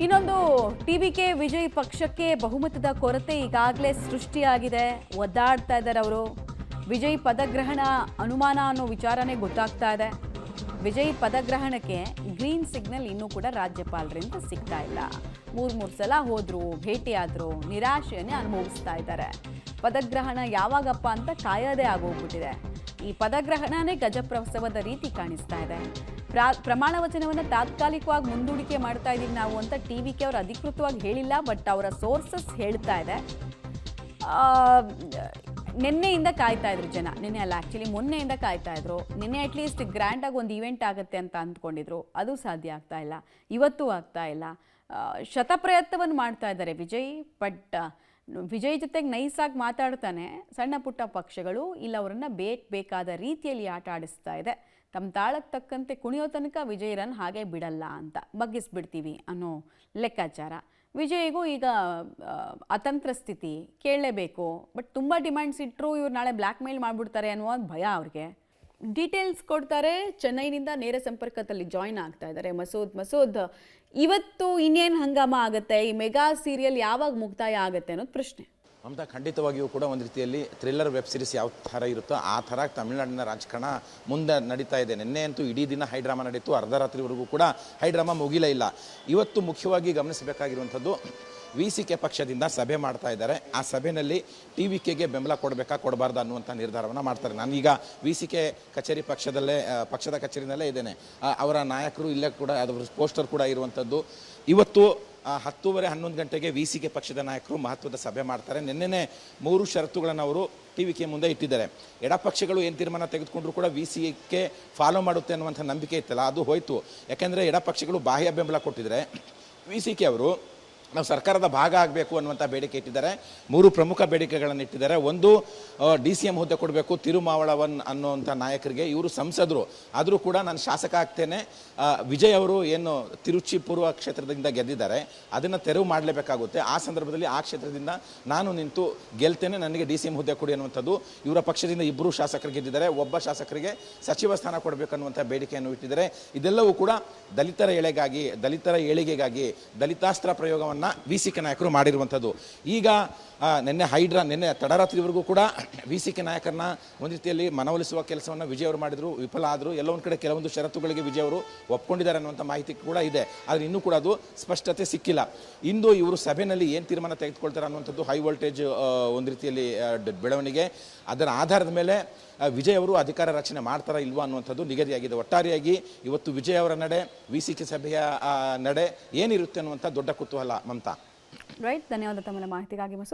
ಇನ್ನೊಂದು ಟಿವಿಕೆ ವಿಜಯ್ ಪಕ್ಷಕ್ಕೆ ಬಹುಮತದ ಕೊರತೆ ಈಗಾಗಲೇ ಸೃಷ್ಟಿಯಾಗಿದೆ. ಒದ್ದಾಡ್ತಾ ಇದ್ದಾರೆ ಅವರು. ವಿಜಯ್ ಪದಗ್ರಹಣ ಅನುಮಾನ ಅನ್ನೋ ವಿಚಾರನೇ ಗೊತ್ತಾಗ್ತಾ ಇದೆ. ವಿಜಯ್ ಪದಗ್ರಹಣಕ್ಕೆ ಗ್ರೀನ್ ಸಿಗ್ನಲ್ ಇನ್ನೂ ಕೂಡ ರಾಜ್ಯಪಾಲರಿಂದ ಸಿಗ್ತಾ ಇಲ್ಲ. ಮೂರು ಸಲ ಹೋದ್ರು, ಭೇಟಿಯಾದ್ರು, ನಿರಾಶೆಯನ್ನೇ ಅನುಭವಿಸ್ತಾ ಇದ್ದಾರೆ. ಪದಗ್ರಹಣ ಯಾವಾಗಪ್ಪ ಅಂತ ಕಾಯೋದೇ ಆಗೋಗ್ಬಿಟ್ಟಿದೆ. ಈ ಪದಗ್ರಹಣನೇ ಗಜಪ್ರಸವದ ರೀತಿ ಕಾಣಿಸ್ತಾ ಇದೆ. ಪ್ರಮಾಣ ವಚನವನ್ನು ತಾತ್ಕಾಲಿಕವಾಗಿ ಮುಂದೂಡಿಕೆ ಮಾಡ್ತಾ ಇದೀವಿ ನಾವು ಅಂತ ಟಿವಿಕೆ ಅವರು ಅಧಿಕೃತವಾಗಿ ಹೇಳಿಲ್ಲ. ಬಟ್ ಅವರ ಸೋರ್ಸಸ್ ಹೇಳ್ತಾ ಇದೆ. ನಿನ್ನೆಯಿಂದ ಕಾಯ್ತಾ ಇದ್ರು ಜನ. ನಿನ್ನೆ ಅಲ್ಲ, ಆ್ಯಕ್ಚುಲಿ ಮೊನ್ನೆಯಿಂದ ಕಾಯ್ತಾ ಇದ್ರು. ನಿನ್ನೆ ಅಟ್ಲೀಸ್ಟ್ ಗ್ರ್ಯಾಂಡಾಗಿ ಒಂದು ಇವೆಂಟ್ ಆಗುತ್ತೆ ಅಂತ ಅಂದ್ಕೊಂಡಿದ್ರು. ಅದು ಸಾಧ್ಯ ಆಗ್ತಾ ಇಲ್ಲ, ಇವತ್ತೂ ಆಗ್ತಾ ಇಲ್ಲ. ಶತಪ್ರಯತ್ನವನ್ನು ಮಾಡ್ತಾ ಇದ್ದಾರೆ ವಿಜಯ್. ಬಟ್ ವಿಜಯ್ ಜೊತೆಗೆ ನೈಸಾಗಿ ಮಾತಾಡ್ತಾನೆ ಸಣ್ಣ ಪುಟ್ಟ ಪಕ್ಷಗಳು ಇಲ್ಲ ಅವರನ್ನು ಬೇಕಾದ ರೀತಿಯಲ್ಲಿ ಆಟ ಆಡಿಸ್ತಾ ಇದೆ. ತಮ್ಮ ತಾಳಕ್ಕೆ ತಕ್ಕಂತೆ ಕುಣಿಯೋ ತನಕ ವಿಜಯರನ್ನು ಹಾಗೆ ಬಿಡಲ್ಲ ಅಂತ, ಬಗ್ಗಿಸ್ಬಿಡ್ತೀವಿ ಅನ್ನೋ ಲೆಕ್ಕಾಚಾರ. ವಿಜಯ್ಗೂ ಈಗ ಅತಂತ್ರ ಸ್ಥಿತಿ, ಕೇಳಲೇಬೇಕು. ಬಟ್ ತುಂಬ ಡಿಮ್ಯಾಂಡ್ಸ್ ಇಟ್ಟರು ಇವ್ರು ನಾಳೆ ಬ್ಲ್ಯಾಕ್ ಮೇಲ್ ಮಾಡಿಬಿಡ್ತಾರೆ ಅನ್ನುವ ಭಯ ಅವ್ರಿಗೆ. ಡೀಟೇಲ್ಸ್ ಕೊಡ್ತಾರೆ. ಚೆನ್ನೈನಿಂದ ನೇರ ಸಂಪರ್ಕದಲ್ಲಿ ಜಾಯ್ನ್ ಆಗ್ತಾ ಇದ್ದಾರೆ ಮಸೂದ್. ಇವತ್ತು ಇನ್ನೇನು ಹಂಗಾಮ ಆಗುತ್ತೆ? ಈ ಮೆಗಾ ಸೀರಿಯಲ್ ಯಾವಾಗ ಮುಕ್ತಾಯ ಆಗುತ್ತೆ ಅನ್ನೋದು ಪ್ರಶ್ನೆ. ಮಮತಾ, ಖಂಡಿತವಾಗಿಯೂ ಕೂಡ ಒಂದು ರೀತಿಯಲ್ಲಿ ಥ್ರಿಲ್ಲರ್ ವೆಬ್ ಸೀರೀಸ್ ಯಾವ ಥರ ಇರುತ್ತೋ ಆ ಥರ ತಮಿಳುನಾಡಿನ ರಾಜಕಾರಣ ಮುಂದೆ ನಡೀತಾ ಇದೆ. ನಿನ್ನೆ ಅಂತೂ ಇಡೀ ದಿನ ಹೈಡ್ರಾಮಾ ನಡೀತು. ಅರ್ಧರಾತ್ರಿವರೆಗೂ ಕೂಡ ಹೈಡ್ರಾಮಾ ಮುಗಿಲೇ ಇಲ್ಲ. ಇವತ್ತು ಮುಖ್ಯವಾಗಿ ಗಮನಿಸಬೇಕಾಗಿರುವಂಥದ್ದು, ವಿಸಿಕೆ ಪಕ್ಷದಿಂದ ಸಭೆ ಮಾಡ್ತಾ ಇದ್ದಾರೆ. ಆ ಸಭೆಯಲ್ಲಿ ಟಿವಿಕೆಗೆ ಬೆಂಬಲ ಕೊಡಬೇಕಾ ಕೊಡಬಾರ್ದು ಅನ್ನುವಂಥ ನಿರ್ಧಾರವನ್ನು ಮಾಡ್ತಾರೆ. ನಾನೀಗ ವಿಸಿಕೆ ಕಚೇರಿ ಪಕ್ಷದ ಕಚೇರಿನಲ್ಲೇ ಇದ್ದೇನೆ. ಅವರ ನಾಯಕರು ಇಲ್ಲೇ ಕೂಡ ಅದರ ಪೋಸ್ಟರ್ ಕೂಡ ಇರುವಂಥದ್ದು. ಇವತ್ತು 10:30-11 ಗಂಟೆಗೆ ವಿಸಿಕೆ ಪಕ್ಷದ ನಾಯಕರು ಮಹತ್ವದ ಸಭೆ ಮಾಡ್ತಾರೆ. ನಿನ್ನೆನೇ 3 ಷರತ್ತುಗಳನ್ನು ಅವರು ಟಿವಿಕೆ ಮುಂದೆ ಇಟ್ಟಿದ್ದಾರೆ. ಎಡಪಕ್ಷಗಳು ಏನು ತೀರ್ಮಾನ ತೆಗೆದುಕೊಂಡ್ರು ಕೂಡ ವಿಸಿಕೆ ಫಾಲೋ ಮಾಡುತ್ತೆ ಅನ್ನುವಂಥ ನಂಬಿಕೆ ಇತ್ತಲ್ಲ, ಅದು ಹೋಯಿತು. ಯಾಕೆಂದರೆ ಎಡಪಕ್ಷಗಳು ಬಾಹ್ಯ ಬೆಂಬಲ ಕೊಟ್ಟಿದ್ದಾರೆ. ವಿಸಿಕೆ ಅವರು ನಾವು ಸರ್ಕಾರದ ಭಾಗ ಆಗಬೇಕು ಅನ್ನುವಂಥ ಬೇಡಿಕೆ ಇಟ್ಟಿದ್ದಾರೆ. 3 ಪ್ರಮುಖ ಬೇಡಿಕೆಗಳನ್ನು ಇಟ್ಟಿದ್ದಾರೆ. ಒಂದು, DCM ಹುದ್ದೆ ಕೊಡಬೇಕು ತಿರುಮಾವಳವನ್ ಅನ್ನುವಂಥ ನಾಯಕರಿಗೆ. ಇವರು ಸಂಸದರು, ಆದರೂ ಕೂಡ ನಾನು ಶಾಸಕ ಆಗ್ತೇನೆ, ವಿಜಯ್ ಅವರು ಏನು ತಿರುಚಿ ಪೂರ್ವ ಕ್ಷೇತ್ರದಿಂದ ಗೆದ್ದಿದ್ದಾರೆ ಅದನ್ನು ತೆರವು ಮಾಡಲೇಬೇಕಾಗುತ್ತೆ. ಆ ಸಂದರ್ಭದಲ್ಲಿ ಆ ಕ್ಷೇತ್ರದಿಂದ ನಾನು ನಿಂತು ಗೆಲ್ತೇನೆ, ನನಗೆ DCM ಹುದ್ದೆ ಕೊಡಿ ಅನ್ನುವಂಥದ್ದು. ಇವರ ಪಕ್ಷದಿಂದ 2 ಶಾಸಕರು ಗೆದ್ದಿದ್ದಾರೆ. ಒಬ್ಬ ಶಾಸಕರಿಗೆ ಸಚಿವ ಸ್ಥಾನ ಕೊಡಬೇಕನ್ನುವಂಥ ಬೇಡಿಕೆಯನ್ನು ಇಟ್ಟಿದ್ದಾರೆ. ಇದೆಲ್ಲವೂ ಕೂಡ ದಲಿತರ ಏಳಿಗೆಗಾಗಿ ದಲಿತಾಸ್ತ್ರ ಪ್ರಯೋಗವನ್ನು ವಿಸಿಕೆ ನಾಯಕರು ಮಾಡಿರುವಂಥದ್ದು. ಈಗ ನಿನ್ನೆ ತಡರಾತ್ರಿವರೆಗೂ ಕೂಡ ವಿಸಿಕೆ ನಾಯಕರನ್ನ ಒಂದು ರೀತಿಯಲ್ಲಿ ಮನವೊಲಿಸುವ ಕೆಲಸವನ್ನು ವಿಜಯ್ ಅವರು ಮಾಡಿದ್ರು, ವಿಫಲ ಆದರು. ಎಲ್ಲೊಂದು ಕಡೆ ಕೆಲವೊಂದು ಷರತ್ತುಗಳಿಗೆ ವಿಜಯ್ ಅವರು ಒಪ್ಕೊಂಡಿದ್ದಾರೆ ಅನ್ನುವಂಥ ಮಾಹಿತಿ ಕೂಡ ಇದೆ. ಆದರೆ ಇನ್ನೂ ಕೂಡ ಅದು ಸ್ಪಷ್ಟತೆ ಸಿಕ್ಕಿಲ್ಲ. ಇಂದು ಇವರು ಸಭೆಯಲ್ಲಿ ಏನು ತೀರ್ಮಾನ ತೆಗೆದುಕೊಳ್ತಾರೆ ಅನ್ನುವಂಥದ್ದು ಹೈ ವೋಲ್ಟೇಜ್ ಒಂದು ರೀತಿಯಲ್ಲಿ ಬೆಳವಣಿಗೆ. ಅದರ ಆಧಾರದ ಮೇಲೆ ವಿಜಯ್ ಅವರು ಅಧಿಕಾರ ರಚನೆ ಮಾಡ್ತಾರಾ ಇಲ್ವಾ ಅನ್ನುವಂಥದ್ದು ನಿಗದಿಯಾಗಿದೆ. ಒಟ್ಟಾರೆಯಾಗಿ ಇವತ್ತು ವಿಜಯ್ ಅವರ ನಡೆ, ವಿಸಿಕೆ ಸಭೆಯ ನಡೆ ಏನಿರುತ್ತೆ ಅನ್ನುವಂಥ ದೊಡ್ಡ ಕುತೂಹಲ. ಮಮತಾ, ರೈಟ್. ಧನ್ಯವಾದ ತಮ್ಮ ಮಾಹಿತಿಗಾಗಿ ಮಸೂದ್.